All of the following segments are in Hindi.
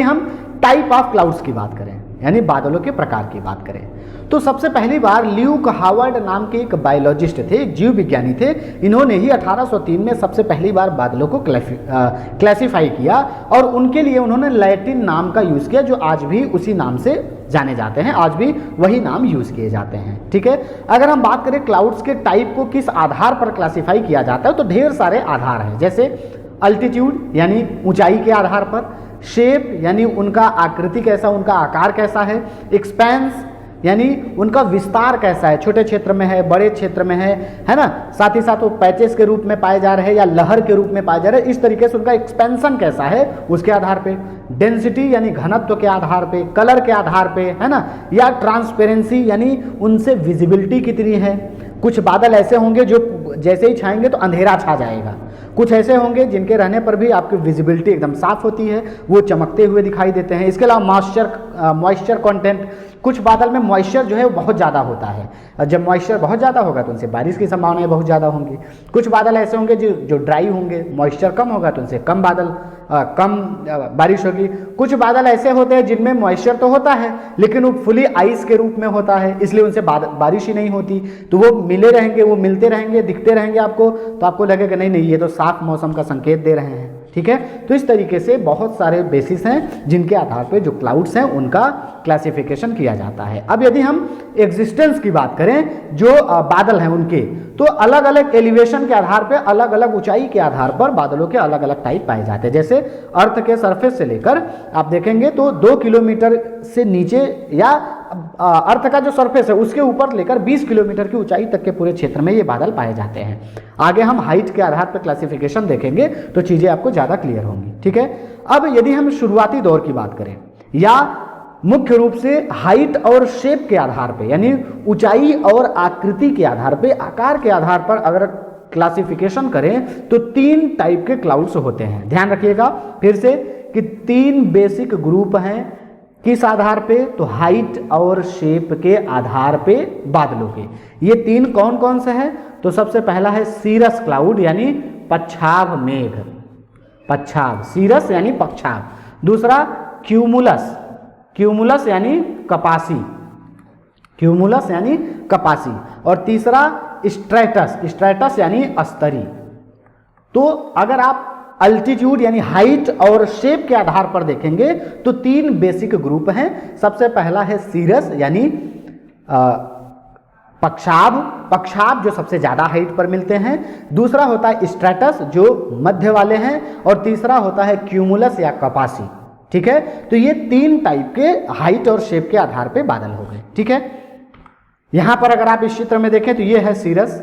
हम टाइप ऑफ क्लाउड्स की बात करें, यानी बादलों के प्रकार की बात करें, तो सबसे पहली बार ल्यूक हावर्ड नाम के एक बायोलॉजिस्ट थे, एक जीव विज्ञानी थे। इन्होंने ही 1803 में सबसे पहली बार बादलों को क्लासिफाई किया और उनके लिए उन्होंने लैटिन नाम का यूज़ किया, जो आज भी उसी नाम से जाने जाते हैं, आज भी वही नाम यूज़ किए जाते हैं। ठीक है, अगर हम बात करें क्लाउड्स के टाइप को किस आधार पर क्लासीफाई किया जाता है, तो ढेर सारे आधार हैं, जैसे अल्टीट्यूड यानी ऊंचाई के आधार पर, शेप यानी उनका आकृति कैसा, उनका आकार कैसा है, एक्सपेंस यानी उनका विस्तार कैसा है, छोटे क्षेत्र में है, बड़े क्षेत्र में है ना, साथ ही साथ वो पैचेस के रूप में पाए जा रहे हैं या लहर के रूप में पाए जा रहे हैं, इस तरीके से उनका एक्सपेंशन कैसा है उसके आधार पे, डेंसिटी यानी घनत्व के आधार पे, कलर के आधार पे, है ना, या ट्रांसपेरेंसी यानी उनसे विजिबिलिटी कितनी है। कुछ बादल ऐसे होंगे जो जैसे ही छाएंगे तो अंधेरा छा जाएगा, कुछ ऐसे होंगे जिनके रहने पर भी आपकी विजिबिलिटी एकदम साफ होती है, वो चमकते हुए दिखाई देते हैं। इसके अलावा मॉइस्चर कंटेंट, कुछ बादल में मॉइस्चर जो है वो बहुत ज़्यादा होता है, और जब मॉइस्चर बहुत ज़्यादा होगा तो उनसे बारिश की संभावनाएं बहुत ज़्यादा होंगी। कुछ बादल ऐसे होंगे जो ड्राई होंगे, मॉइस्चर कम होगा तो उनसे कम बारिश होगी। कुछ बादल ऐसे होते हैं जिनमें मॉइस्चर तो होता है लेकिन वो फुली आइस के रूप में होता है, इसलिए उनसे बारिश ही नहीं होती, तो वो मिले रहेंगे, वो मिलते रहेंगे, दिखते रहेंगे आपको, तो आपको लगेगा नहीं नहीं ये तो साफ मौसम का संकेत दे रहे हैं। ठीक है, तो इस तरीके से बहुत सारे बेसिस हैं जिनके आधार पे जो क्लाउड्स हैं उनका क्लासिफिकेशन किया जाता है। अब यदि हम एग्जिस्टेंस की बात करें, जो बादल हैं उनके, तो अलग अलग एलिवेशन के आधार पे, अलग अलग ऊंचाई के आधार पर बादलों के अलग अलग टाइप पाए जाते हैं। जैसे अर्थ के सरफेस से लेकर आप देखेंगे तो 2 किलोमीटर से नीचे या अर्थ का जो सरफेस है उसके ऊपर लेकर 20 किलोमीटर की ऊंचाई तक के पूरे क्षेत्र में ये बादल पाए जाते हैं। आगे हम हाइट के आधार पर क्लासिफिकेशन देखेंगे तो चीजें आपको ज्यादा क्लियर होंगी। ठीक है, अब यदि हम शुरुआती दौर की बात करें या मुख्य रूप से हाइट और शेप के आधार पे, यानी ऊंचाई और आकृति के आधार पे, आकार के आधार पर अगर क्लासिफिकेशन करें तो 3 टाइप के क्लाउड्स होते हैं। ध्यान रखिएगा फिर से कि 3 बेसिक ग्रुप हैं, किस आधार पे, तो हाइट और शेप के आधार पे बादलों के। ये 3 कौन कौन से हैं, तो सबसे पहला है सीरस क्लाउड यानी पच्छाव मेघ, पच्छाव, सीरस यानी पच्छाव। दूसरा क्यूमुलस, क्यूमुलस यानी कपासी, क्यूमुलस यानी कपासी। और तीसरा स्ट्रेटस, स्ट्रेटस यानी अस्तरी। तो अगर आप अल्टीट्यूड यानी हाइट और शेप के आधार पर देखेंगे तो 3 बेसिक ग्रुप हैं। सबसे पहला है सीरस यानी पक्षाभ, पक्षाभ जो सबसे ज्यादा हाइट पर मिलते हैं। दूसरा होता है स्ट्रेटस जो मध्य वाले हैं, और तीसरा होता है क्यूमुलस या कपासी। ठीक है, तो ये 3 टाइप के हाइट और शेप के आधार पे बादल हो गए। ठीक है, यहां पर अगर आप इस चित्र में देखें तो ये है सीरस,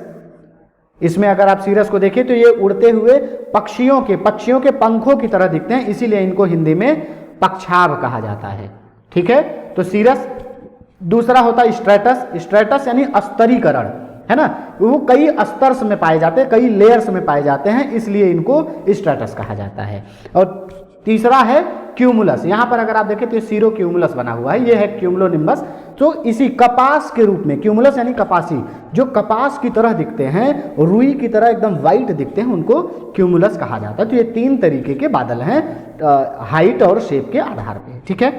इसमें अगर आप सीरस को देखें तो ये उड़ते हुए पक्षियों के पंखों की तरह दिखते हैं, इसीलिए इनको हिंदी में पक्षाभ कहा जाता है। ठीक है, तो सीरस। दूसरा होता है स्ट्रेटस, स्ट्रेटस यानी स्तरीकरण, है ना, वो कई स्तर्स में पाए जाते हैं, कई लेयर्स में पाए जाते हैं, इसलिए इनको स्ट्रेटस कहा जाता है। और तीसरा है क्यूमुलस, यहां पर अगर आप देखें तो सीरो क्यूमुलस बना हुआ है, ये है क्यूमुलोनिम्बस, तो इसी कपास के रूप में, क्यूमुलस यानी कपासी, जो कपास की तरह दिखते हैं, रुई की तरह एकदम व्हाइट दिखते हैं, उनको क्यूमुलस कहा जाता है। तो ये 3 तरीके के बादल हैं हाइट और शेप के आधार पे। ठीक है,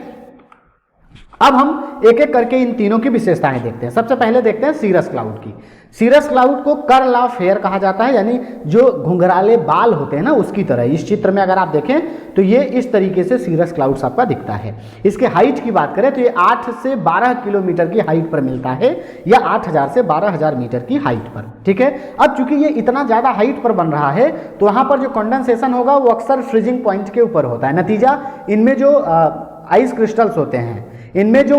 अब हम एक एक करके इन तीनों की विशेषताएं देखते हैं। सबसे पहले देखते हैं सीरस क्लाउड की। सीरस क्लाउड को कर्ल ऑफ हेयर कहा जाता है, यानी जो घुंघराले बाल होते हैं ना उसकी तरह। इस चित्र में अगर आप देखें तो ये इस तरीके से सीरस क्लाउड्स आपका दिखता है। इसके हाइट की बात करें तो ये 8 से 12 किलोमीटर की हाइट पर मिलता है, या 8000 से 12000 मीटर की हाइट पर। ठीक है, अब चूंकि ये इतना ज्यादा हाइट पर बन रहा है तो वहां पर जो कंडेंसेशन होगा वो अक्सर फ्रीजिंग पॉइंट के ऊपर होता है। नतीजा इनमें जो आइस क्रिस्टल्स होते हैं, इनमें जो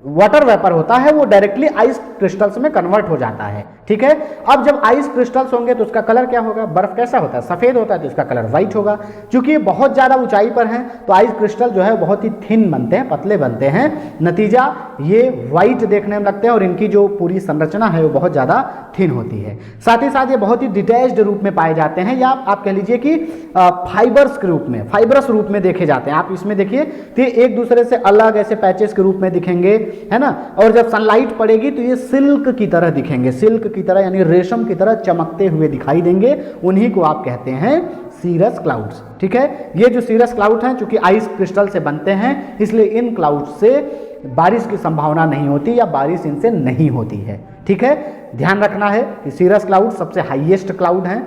वाटर वेपर होता है वो डायरेक्टली आइस क्रिस्टल्स में कन्वर्ट हो जाता है। ठीक है, अब जब आइस क्रिस्टल्स होंगे तो उसका कलर क्या होगा, बर्फ कैसा होता है, सफेद होता है, तो इसका कलर व्हाइट होगा। क्योंकि ये बहुत ज्यादा ऊंचाई पर हैं तो आइस क्रिस्टल जो है बहुत ही थिन बनते हैं, पतले बनते हैं, नतीजा ये व्हाइट देखने में लगते हैं और इनकी जो पूरी संरचना है वो बहुत ज्यादा थिन होती है। साथ ही साथ ये बहुत ही डिटैच्ड रूप में पाए जाते हैं, या आप कह लीजिए कि फाइबर्स के रूप में, फाइबरस रूप में देखे जाते हैं। आप इसमें देखिए तो ये एक दूसरे से अलग ऐसे पैचेस के रूप में दिखेंगे, है ना, और जब सनलाइट पड़ेगी तो ये सिल्क की तरह दिखेंगे, सिल्क की तरह यानी रेशम की तरह चमकते हुए दिखाई देंगे। उन्हीं को आप कहते हैं सीरस क्लाउड्स। ठीक है, ये जो सीरस क्लाउड हैं चूंकि आइस क्रिस्टल से बनते हैं इसलिए इन क्लाउड से बारिश की संभावना नहीं होती या बारिश इनसे नहीं होती है। ठीक है, ध्यान रखना है कि सीरस क्लाउड सबसे हाईएस्ट क्लाउड हैं,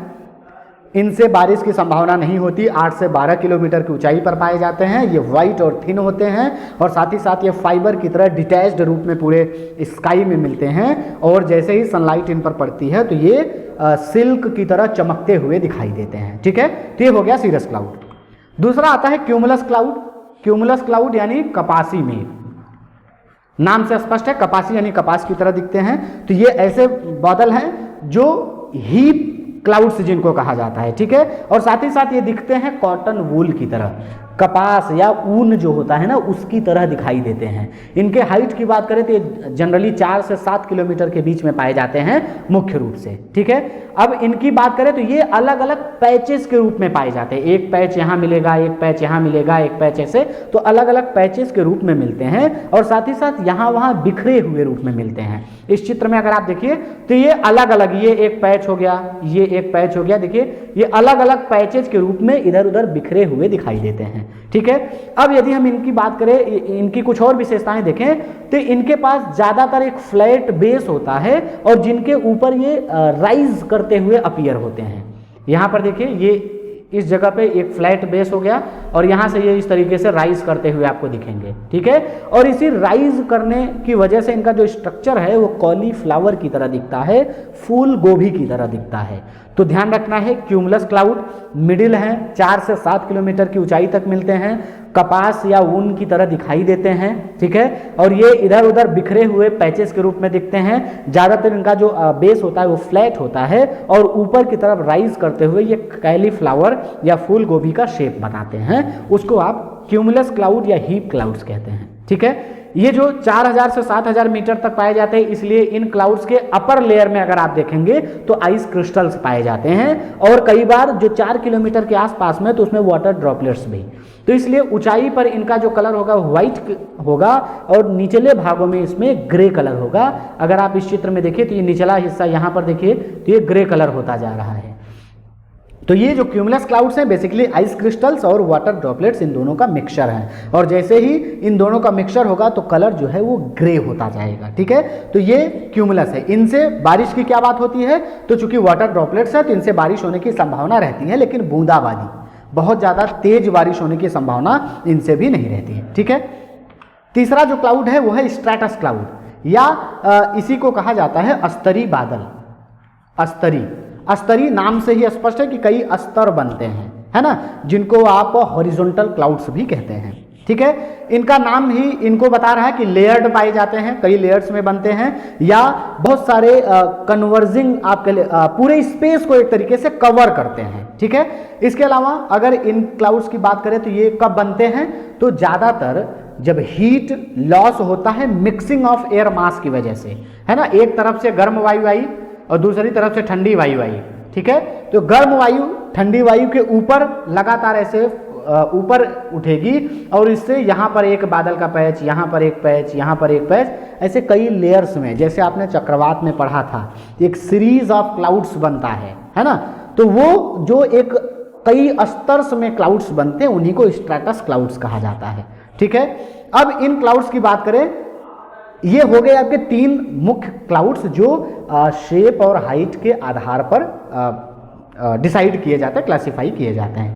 इनसे बारिश की संभावना नहीं होती। 8 से 12 किलोमीटर की ऊंचाई पर पाए जाते हैं। ये वाइट और थिन होते हैं और साथ ही साथ ये फाइबर की तरह डिटैच्ड रूप में पूरे स्काई में मिलते हैं और जैसे ही सनलाइट इन पर पड़ती है तो ये सिल्क की तरह चमकते हुए दिखाई देते हैं। ठीक है, तो ये हो गया सीरस क्लाउड। दूसरा आता है क्यूमुलस क्लाउड। क्यूमुलस क्लाउड यानी कपासी मेघ, नाम से स्पष्ट है, कपासी यानी कपास की तरह दिखते हैं। तो ये ऐसे बादल हैं जो हीप क्लाउड्स जिनको कहा जाता है। ठीक है, और साथ ही साथ ये दिखते हैं कॉटन वूल की तरह, कपास या ऊन जो होता है ना उसकी तरह दिखाई देते हैं। इनके हाइट की बात करें तो ये जनरली 4 से 7 किलोमीटर के बीच में पाए जाते हैं मुख्य रूप से। ठीक है, अब इनकी बात करें तो ये अलग अलग पैचेस के रूप में पाए जाते हैं। एक पैच यहाँ मिलेगा, एक पैच यहाँ मिलेगा, एक पैच ऐसे, तो अलग अलग पैचेस के रूप में मिलते हैं और साथ ही साथ यहाँ वहाँ बिखरे हुए रूप में मिलते हैं। इस चित्र में अगर आप देखिए तो ये अलग अलग, ये एक पैच हो गया, ये एक पैच हो गया, देखिए ये अलग अलग पैचेज के रूप में इधर उधर बिखरे हुए दिखाई देते हैं। ठीक है, अब यदि हम इनकी बात करें, इनकी कुछ और विशेषताएं देखें तो इनके पास ज्यादातर एक फ्लैट बेस होता है और जिनके ऊपर ये राइज करते हुए अपीयर होते हैं। यहां पर देखिए ये इस जगह पे एक फ्लैट बेस हो गया और यहां से ये इस तरीके से राइज करते हुए आपको दिखेंगे। ठीक है, और इसी राइज करने की वजह से इनका जो स्ट्रक्चर है वो कॉलीफ्लावर की तरह दिखता है, फूल गोभी की तरह दिखता है। तो ध्यान रखना है, क्यूमुलस क्लाउड मिडिल हैं, 4 से 7 किलोमीटर की ऊंचाई तक मिलते हैं, कपास या ऊन की तरह दिखाई देते हैं। ठीक है, और ये इधर उधर बिखरे हुए पैचेस के रूप में दिखते हैं। ज़्यादातर इनका जो बेस होता है वो फ्लैट होता है और ऊपर की तरफ राइज करते हुए ये कैलीफ्लावर या फूल गोभी का शेप बनाते हैं। उसको आप क्यूमुलस क्लाउड या हीप क्लाउड्स कहते हैं। ठीक है, ये जो 4000 से 7000 मीटर तक पाए जाते हैं, इसलिए इन क्लाउड्स के अपर लेयर में अगर आप देखेंगे तो आइस क्रिस्टल्स पाए जाते हैं और कई बार जो 4 किलोमीटर के आसपास में तो उसमें वाटर ड्रॉपलेट्स भी। तो इसलिए ऊंचाई पर इनका जो कलर होगा व्हाइट होगा और निचले भागों में इसमें ग्रे कलर होगा। अगर आप इस चित्र में देखिए तो ये निचला हिस्सा यहाँ पर देखिए तो ये ग्रे कलर होता जा रहा है। तो ये जो क्यूमुलस क्लाउड्स हैं बेसिकली आइस क्रिस्टल्स और वाटर ड्रॉपलेट्स इन दोनों का मिक्सचर है और जैसे ही इन दोनों का मिक्सचर होगा तो कलर जो है वो ग्रे होता जाएगा। ठीक है, तो ये क्यूमुलस है। इनसे बारिश की क्या बात होती है, तो चूंकि वाटर ड्रॉपलेट्स है तो इनसे बारिश होने की संभावना रहती है, लेकिन बूंदाबांदी, बहुत ज़्यादा तेज बारिश होने की संभावना इनसे भी नहीं रहती है। ठीक है, तीसरा जो क्लाउड है वो है स्ट्रैटस क्लाउड या इसी को कहा जाता है अस्तरी बादल। अस्तरी, अस्तरी नाम से ही स्पष्ट है कि कई अस्तर बनते हैं, है ना, जिनको आप हॉरिजॉन्टल क्लाउड्स भी कहते हैं। ठीक है, इनका नाम ही इनको बता रहा है कि लेयर्ड पाए जाते हैं, कई लेयर्स में बनते हैं या बहुत सारे कन्वर्जिंग आपके पूरे स्पेस को एक तरीके से कवर करते हैं। ठीक है, इसके अलावा अगर इन क्लाउड्स की बात करें तो ये कब बनते हैं, तो ज़्यादातर जब हीट लॉस होता है मिक्सिंग ऑफ एयर मास की वजह से, है ना, एक तरफ से गर्म वायु आई और दूसरी तरफ से ठंडी वायु आई। ठीक है, तो गर्म वायु ठंडी वायु के ऊपर लगातार ऐसे ऊपर उठेगी और इससे यहाँ पर एक बादल का पैच, यहाँ पर एक पैच, यहाँ पर एक पैच, ऐसे कई लेयर्स में, जैसे आपने चक्रवात में पढ़ा था एक सीरीज ऑफ क्लाउड्स बनता है ना, तो वो जो एक कई स्तर्स में क्लाउड्स बनते हैं उन्हीं को स्ट्रैटस क्लाउड्स कहा जाता है। ठीक है, अब इन क्लाउड्स की बात करें, ये हो गए आपके 3 मुख्य क्लाउड्स जो शेप और हाइट के आधार पर डिसाइड किए जाते हैं, क्लासिफाई किए जाते हैं।